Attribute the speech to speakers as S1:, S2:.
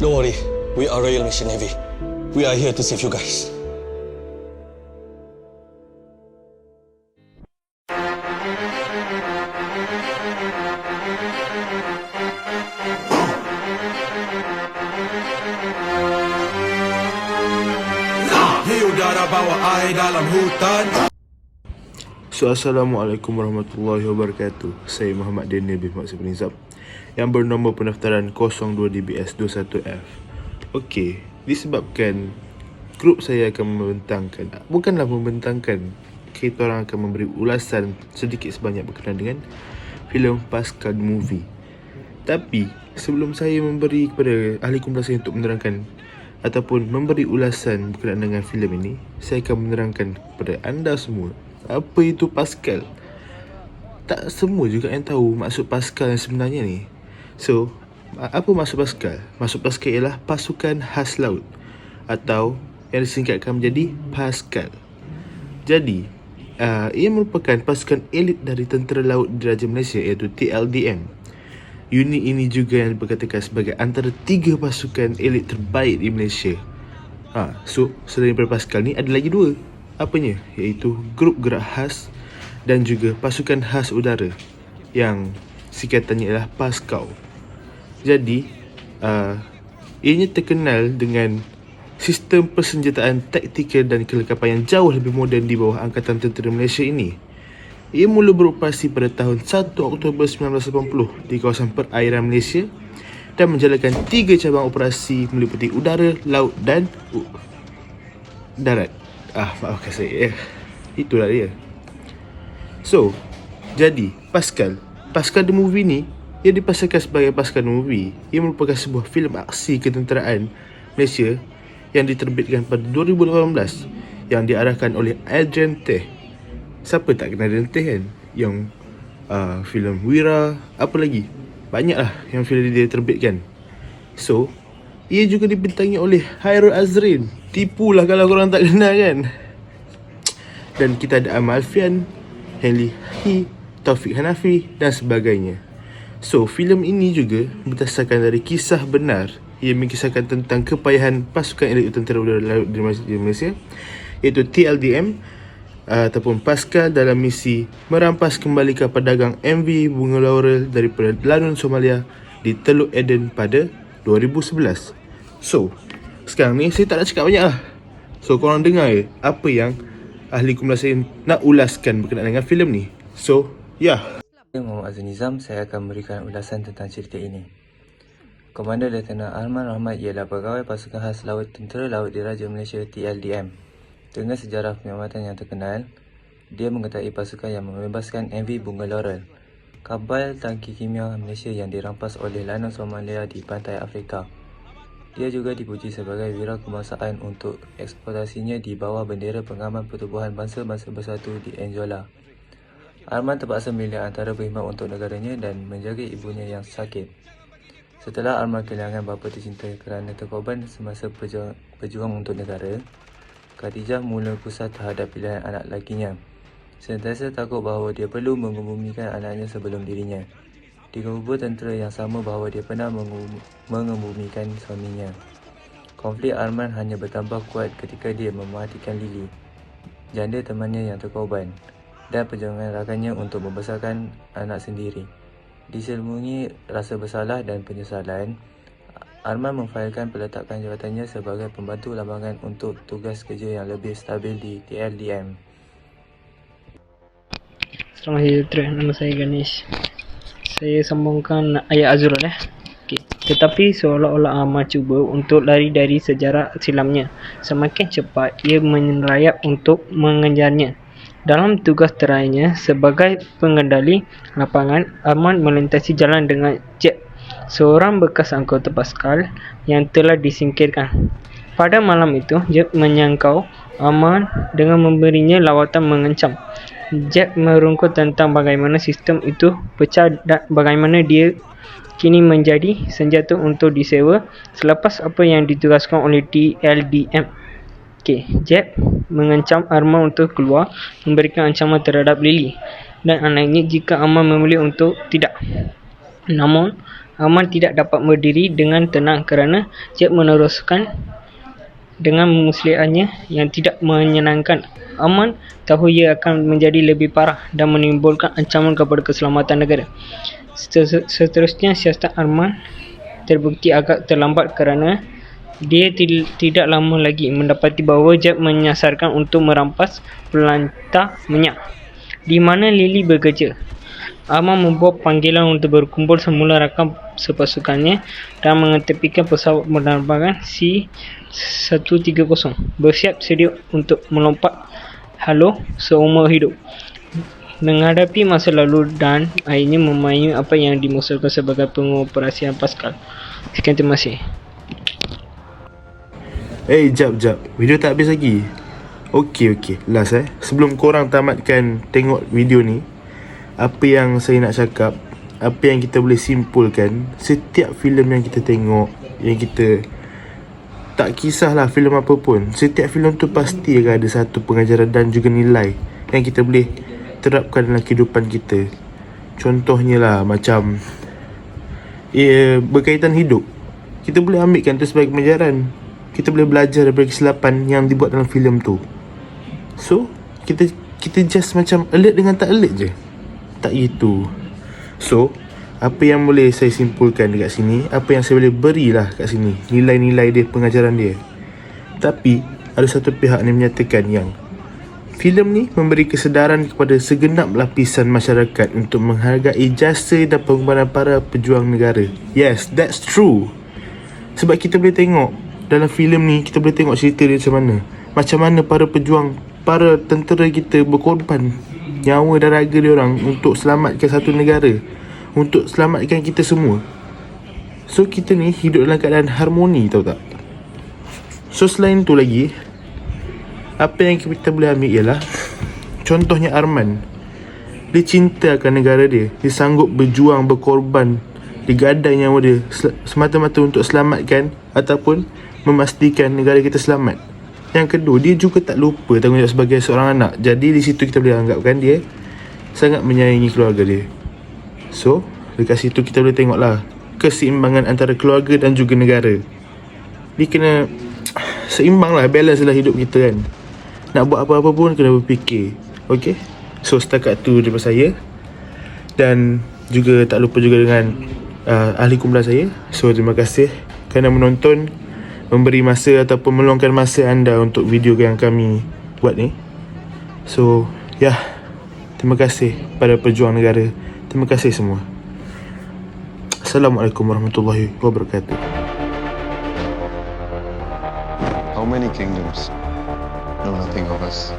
S1: Don't worry, we are Royal Mission Navy. We are here to save you guys.
S2: Udara bawa air dalam hutan.
S3: Assalamualaikum warahmatullahi wabarakatuh. Saya Muhammad Daniel bin Maksud Nizam yang bernombor pendaftaran 02DBS21F. Okey, disebabkan grup saya akan membentangkan, kita orang akan memberi ulasan sedikit sebanyak berkenaan dengan filem Pascal Movie. Tapi sebelum saya memberi kepada ahli kumpulan saya untuk menerangkan ataupun memberi ulasan berkenaan dengan filem ini, saya akan menerangkan kepada anda semua apa itu Pascal. Tak semua juga yang tahu maksud Pascal yang sebenarnya ni. So, apa maksud Pascal? Maksud Pascal ialah pasukan khas laut atau yang disingkatkan menjadi Pascal. Jadi, ia merupakan pasukan elit dari Tentera Laut Diraja Malaysia iaitu TLDM. Unit ini juga yang diperkatakan sebagai antara 3 pasukan elit terbaik di Malaysia. So, selain daripada Pascal ni, ada lagi 2. Apanya? Iaitu Grup Gerak Khas dan juga Pasukan Khas Udara yang singkatannya ialah PASCAU. Jadi, ianya terkenal dengan sistem persenjataan taktikal dan kelengkapan yang jauh lebih moden di bawah Angkatan Tentera Malaysia ini. Ia mula beroperasi pada tahun 1 Oktober 1980 di kawasan perairan Malaysia dan menjalankan 3 cabang operasi meliputi udara, laut dan darat. Maafkan saya. Itulah dia. So, jadi Pascal the Movie ni, ia dipasarkan sebagai Pascal the Movie. Ia merupakan sebuah filem aksi ketenteraan Malaysia yang diterbitkan pada 2018 yang diarahkan oleh Adrian Teh. Siapa tak kenal Adrian Teh kan? Yang filem Wira, apa lagi? Banyaklah yang filem dia terbitkan. So, ia juga dibintangi oleh Hairul Azrin. Tipulah kalau korang tak kenal kan. Dan kita ada Amal Alfian, Henley Hi, Taufik Hanafi dan sebagainya. So, filem ini juga berdasarkan dari kisah benar. Ia mengisahkan tentang kepayahan pasukan elit Tentera Udara Laut di Malaysia iaitu TLDM ataupun Pascal dalam misi merampas kembali kapal dagang MV Bunga Laurel daripada Lanun Somalia di Teluk Eden pada 2011. So, sekarang ni saya tak nak cakap banyak lah. So, korang dengar apa yang ahli kumpulan saya nak ulaskan berkenaan dengan filem ni. So,
S4: Saya Muhammad Azhar Nizam, saya akan memberikan ulasan tentang cerita ini. Komander Lieutenant Arman Rahmat ialah pegawai pasukan khas laut Tentera Laut Diraja Malaysia TLDM. Dengan sejarah penyelamatan yang terkenal, dia mengetahui pasukan yang membebaskan MV Bunga Laurel, kapal tangki kimia Malaysia yang dirampas oleh Lanun Somalia di pantai Afrika. Dia juga dipuji sebagai wira kebangsaan untuk eksploitasinya di bawah bendera pengaman Pertubuhan Bangsa-Bangsa Bersatu di Angola. Arman terpaksa memilih antara berkhidmat untuk negaranya dan menjaga ibunya yang sakit. Setelah Arman kehilangan bapa tercinta kerana terkorban semasa berjuang untuk negara, Khadijah mula pusat terhadap pilihan anak lakinya. Sentiasa takut bahawa dia perlu mengebumikan anaknya sebelum dirinya. Dikubur tentera yang sama bahawa dia pernah mengebumikan suaminya. Konflik Arman hanya bertambah kuat ketika dia mematikan Lily, janda temannya yang terkorban, dan perjuangan rakannya untuk membesarkan anak sendiri. Diselubungi rasa bersalah dan penyesalan, Arman memfailkan peletakan jabatannya sebagai pembantu lambangan untuk tugas kerja yang lebih stabil di TLDM.
S5: Selamat sejahtera, nama saya Ganesh. Saya sambungkan ayat Azrul Okay. Tetapi seolah-olah Arman cuba untuk lari dari sejarah silamnya. Semakin cepat ia merayap untuk mengejarnya. Dalam tugas terakhirnya sebagai pengendali lapangan, Arman melintasi jalan dengan Jack, seorang bekas anggota Pascal yang telah disingkirkan. Pada malam itu, Jack menyangkau Arman dengan memberinya lawatan mengancam. Jack merungkut tentang bagaimana sistem itu pecah dan bagaimana dia kini menjadi senjata untuk disewa selepas apa yang ditugaskan oleh TLDM. Jack mengancam Arman untuk keluar, memberikan ancaman terhadap Lily dan anaknya jika Arman memilih untuk tidak. Namun, Arman tidak dapat berdiri dengan tenang kerana Jack meneruskan dengan muslihannya yang tidak menyenangkan. Arman tahu ia akan menjadi lebih parah dan menimbulkan ancaman kepada keselamatan negara. Seterusnya, siasat Arman terbukti agak terlambat kerana dia tidak lama lagi mendapati bahawa Jack menyasarkan untuk merampas pelantar minyak di mana Lily bekerja. Arman membuat panggilan untuk berkumpul semula rakam sepasukannya dan mengetepikan pesawat penerbangan C-130 bersiap sedia untuk melompat haluh seumur hidup menghadapi masa lalu dan akhirnya memainkan apa yang dimaksudkan sebagai pengoperasian Pascal. Sekian, terima kasih.
S3: Jap. Video tak habis lagi. Okey. Last sebelum korang tamatkan tengok video ni, apa yang saya nak cakap, apa yang kita boleh simpulkan, setiap filem yang kita tengok, yang kita tak kisahlah filem apa pun, setiap filem tu pasti akan ada satu pengajaran dan juga nilai yang kita boleh terapkan dalam kehidupan kita. Contohnya lah macam berkaitan hidup, kita boleh ambilkan tu sebagai pengajaran. Kita boleh belajar daripada kesilapan yang dibuat dalam filem tu. So kita just macam alert dengan tak alert je. Tak gitu. So apa yang boleh saya simpulkan dekat sini, apa yang saya boleh berilah kat sini, nilai-nilai dia, pengajaran dia. Tapi ada satu pihak yang menyatakan yang filem ni memberi kesedaran kepada segenap lapisan masyarakat untuk menghargai jasa dan pengorbanan para pejuang negara. Yes, that's true. Sebab kita boleh tengok dalam filem ni, kita boleh tengok cerita dia macam mana para pejuang, para tentera kita berkorban nyawa dan raga dia orang untuk selamatkan satu negara, untuk selamatkan kita semua. So kita ni hidup dalam keadaan harmoni, tahu tak? So selain tu lagi, apa yang kita boleh ambil ialah contohnya Arman. Dia cinta akan negara dia. Dia sanggup berjuang, berkorban, digadai nyawa dia semata-mata untuk selamatkan ataupun memastikan negara kita selamat. Yang kedua, dia juga tak lupa tanggungjawab sebagai seorang anak. Jadi di situ kita boleh anggapkan dia sangat menyayangi keluarga dia. So dekat situ kita boleh tengoklah keseimbangan antara keluarga dan juga negara. Dia kena seimbang lah, balance lah hidup kita kan. Nak buat apa-apa pun kena berfikir. Okay, so setakat tu daripada saya. Dan juga tak lupa juga dengan ahli kumpulan saya. So terima kasih kerana menonton, memberi masa ataupun meluangkan masa anda untuk video yang kami buat ni. So terima kasih pada pejuang negara. Terima kasih semua. Assalamualaikum warahmatullahi wabarakatuh.
S6: How many kingdoms know nothing of us?